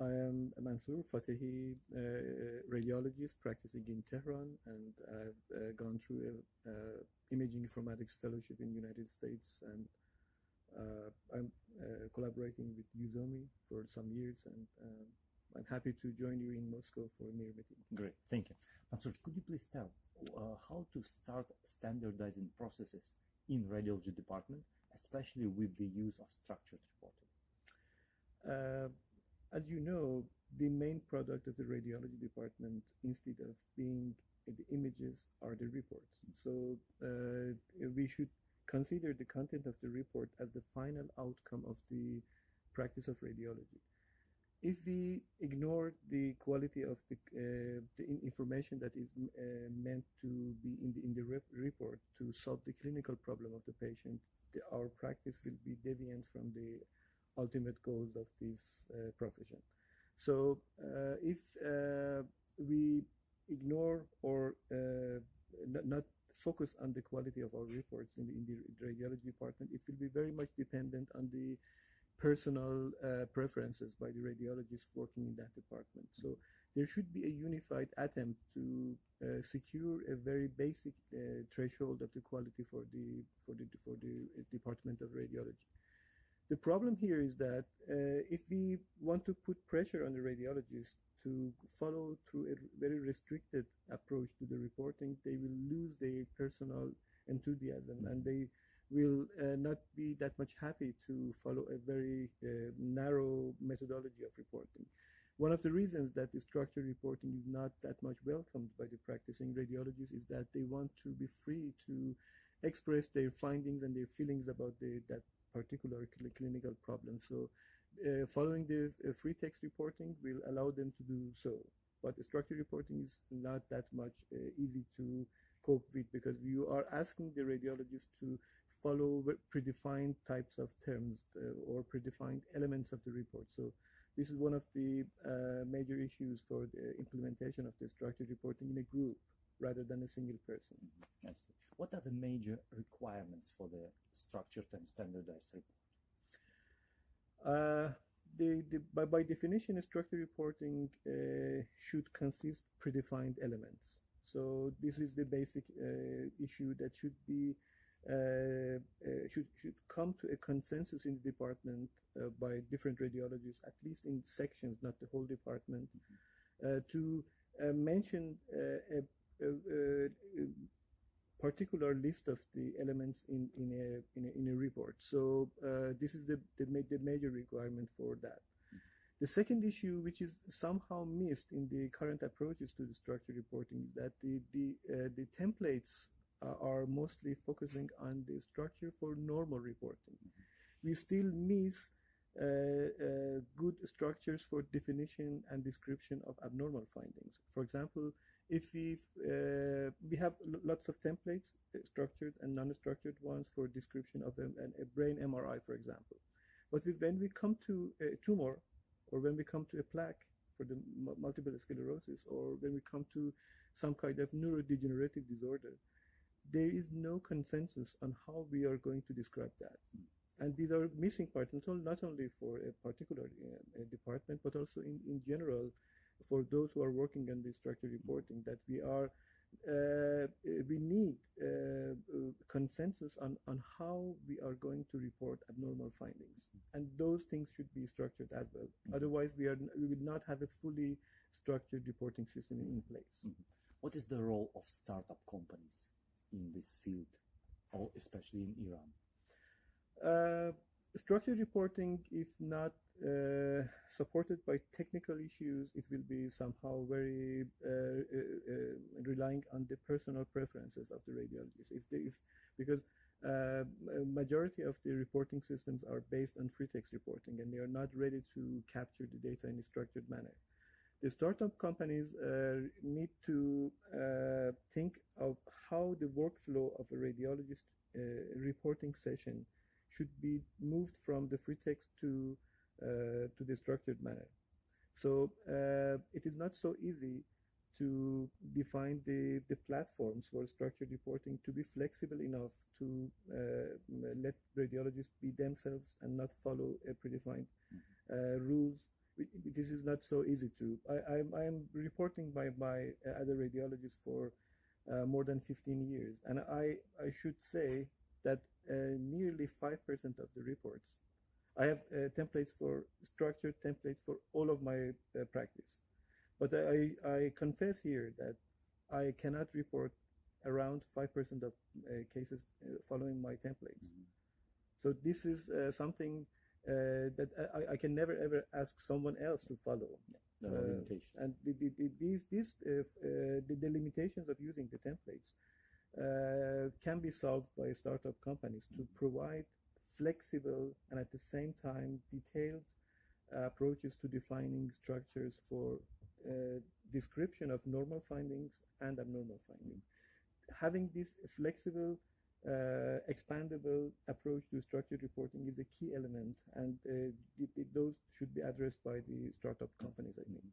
I am Mансур Фатехи, radiologist practicing in Tehran, and I've gone through imaging informatics fellowship in the United States, and I'm collaborating with Uzomi for some years, and I'm happy to join you in Moscow for MIR meeting. Great, thank you. Mансур, could you please tell how to start standardizing processes in radiology department, especially with the use of structured reporting? As you know, the main product of the radiology department, instead of being the images, are the reports. So we should consider the content of the report as the final outcome of the practice of radiology. If we ignore the quality of the information that is meant to be in the report to solve the clinical problem of the patient, our practice will be deviant from the ultimate goals of this profession. So if we ignore or not focus on the quality of our reports in the radiology department, it will be very much dependent on the personal preferences by the radiologists working in that department. So there should be a unified attempt to secure a very basic threshold of the quality for the department of radiology. The problem here is that if we want to put pressure on the radiologists to follow through a very restricted approach to the reporting, they will lose their personal enthusiasm, and they will not be that much happy to follow a very narrow methodology of reporting. One of the reasons that the structured reporting is not that much welcomed by the practicing radiologists is that they want to be free to express their findings and their feelings about that particular clinical problem. So following the free text reporting will allow them to do so. But the structured reporting is not that much easy to cope with, because you are asking the radiologist to follow predefined types of terms or predefined elements of the report. So this is one of the major issues for the implementation of the structured reporting in a group rather than a single person. I see. What are the major requirements for the structured and standardized report? By definition, structured reporting should consist predefined elements. So this is the basic issue that should come to a consensus in the department by different radiologists, at least in sections, not the whole department, to mention a particular list of the elements in a report. So this is the major requirement for that. The second issue, which is somehow missed in the current approaches to the structured reporting, is that the templates are mostly focusing on the structure for normal reporting. We still miss good structures for definition and description of abnormal findings. For example, if we have lots of templates, structured and non-structured ones, for description of a brain MRI, for example. But when we come to a tumor, or when we come to a plaque for the multiple sclerosis, or when we come to some kind of neurodegenerative disorder, there is no consensus on how we are going to describe that. And these are missing parts, not only for a particular department, but also in general for those who are working on this structured reporting, that we need consensus on how we are going to report abnormal findings, and those things should be structured as well. Otherwise, we will not have a fully structured reporting system in place. What is the role of startup companies in this field, or especially in Iran? Structured reporting, if not supported by technical issues, it will be somehow very relying on the personal preferences of the radiologists. Because majority of the reporting systems are based on free text reporting, and they are not ready to capture the data in a structured manner. The startup companies need to think of how the workflow of a radiologist reporting session should be moved from the free text to the structured manner. So it is not so easy to define the platforms for structured reporting to be flexible enough to let radiologists be themselves and not follow a predefined rules. It this is not so easy to. I'm reporting by as a radiologist for more than 15 years, and I should say that nearly 5% of the reports, I have templates for structured templates for all of my practice, but I confess here that I cannot report around 5% of cases following my templates. Mm-hmm. So this is something that I can never ever ask someone else to follow. And the limitations of using the templates can be solved by startup companies to provide flexible and at the same time detailed approaches to defining structures for description of normal findings and abnormal findings. Having this flexible, expandable approach to structured reporting is a key element, and those should be addressed by the startup companies, I think.